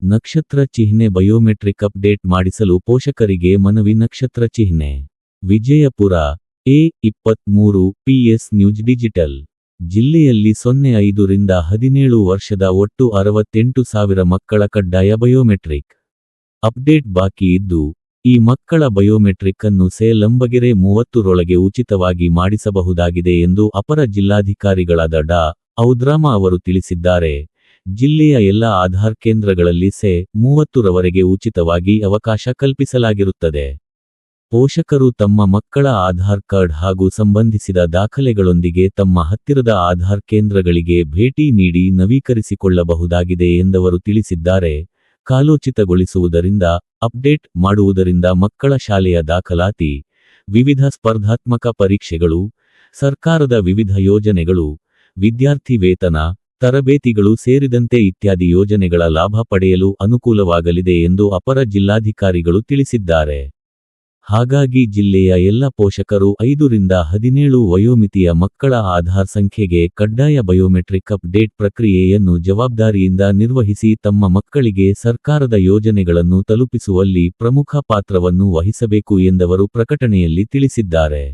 ನಕ್ಷತ್ರ ಚಿಹ್ನೆ biometric update ಮಾಡಿಸಲು ಪೋಷಕರಿಗೆ ಮನವಿ. ನಕ್ಷತ್ರ ಚಿಹ್ನೆ Vijayapura A23 PS news digital. ಜಿಲ್ಲೆಯಲ್ಲಿ 05 ರಿಂದ 17 ವರ್ಷದ ಒಟ್ಟು 68,000 ಮಕ್ಕಳ ಕಡ್ಡಾಯ ಬಯೋಮೆಟ್ರಿಕ್ ಅಪ್ಡೇಟ್ ಬಾಕಿ ಇದ್ದು, ಈ ಮಕ್ಕಳ ಬಯೋಮೆಟ್ರಿಕ್ ಅನ್ನು ಲಂಬಗೆರೆ 30 ರೊಳಗೆ ಉಚಿತವಾಗಿ ಮಾಡಿಸಬಹುದಾಗಿದೆ ಎಂದು ಅಪರ ಜಿಲ್ಲಾಧಿಕಾರಿಗಳಾದ ಡಾ. ಔದ್ರಾಮ ಅವರು ತಿಳಿಸಿದ್ದಾರೆ. ಜಿಲ್ಲೆಯ ಎಲ್ಲ ಆಧಾರ್ ಕೇಂದ್ರಗಳಲ್ಲಿ 30 ರವರೆಗೆ ಉಚಿತವಾಗಿ ಅವಕಾಶ ಕಲ್ಪಿಸಲಾಗಿರುತ್ತದೆ. ಪೋಷಕರು ತಮ್ಮ ಮಕ್ಕಳ ಆಧಾರ್ ಕಾರ್ಡ್ ಹಾಗೂ ಸಂಬಂಧಿಸಿದ ದಾಖಲೆಗಳೊಂದಿಗೆ ತಮ್ಮ ಹತ್ತಿರದ ಆಧಾರ್ ಕೇಂದ್ರಗಳಿಗೆ ಭೇಟಿ ನೀಡಿ ನವೀಕರಿಸಿಕೊಳ್ಳಬಹುದಾಗಿದೆ ಎಂದವರು ತಿಳಿಸಿದ್ದಾರೆ. ಕಾಲೋಚಿತಗೊಳಿಸುವುದರಿಂದ, ಅಪ್ಡೇಟ್ ಮಾಡುವುದರಿಂದ ಮಕ್ಕಳ ಶಾಲೆಯ ದಾಖಲಾತಿ, ವಿವಿಧ ಸ್ಪರ್ಧಾತ್ಮಕ ಪರೀಕ್ಷೆಗಳು, ಸರ್ಕಾರದ ವಿವಿಧ ಯೋಜನೆಗಳು, ವಿದ್ಯಾರ್ಥಿ ವೇತನ, ತರಬೇತಿಗಳು ಸೇರಿದಂತೆ ಇತ್ಯಾದಿ ಯೋಜನೆಗಳ ಲಾಭ ಪಡೆಯಲು ಅನುಕೂಲವಾಗಲಿದೆ ಎಂದು ಅಪರ ಜಿಲ್ಲಾಧಿಕಾರಿಗಳು ತಿಳಿಸಿದ್ದಾರೆ. ಹಾಗಾಗಿ ಜಿಲ್ಲೆಯ ಎಲ್ಲ ಪೋಷಕರು 5 ರಿಂದ 17 ವಯೋಮಿತಿಯ ಮಕ್ಕಳ ಆಧಾರ್ ಸಂಖ್ಯೆಗೆ ಕಡ್ಡಾಯ ಬಯೋಮೆಟ್ರಿಕ್ ಅಪ್ಡೇಟ್ ಪ್ರಕ್ರಿಯೆಯನ್ನು ಜವಾಬ್ದಾರಿಯಿಂದ ನಿರ್ವಹಿಸಿ ತಮ್ಮ ಮಕ್ಕಳಿಗೆ ಸರ್ಕಾರದ ಯೋಜನೆಗಳನ್ನು ತಲುಪಿಸುವಲ್ಲಿ ಪ್ರಮುಖ ಪಾತ್ರವನ್ನು ವಹಿಸಬೇಕು ಎಂದವರು ಪ್ರಕಟಣೆಯಲ್ಲಿ ತಿಳಿಸಿದ್ದಾರೆ.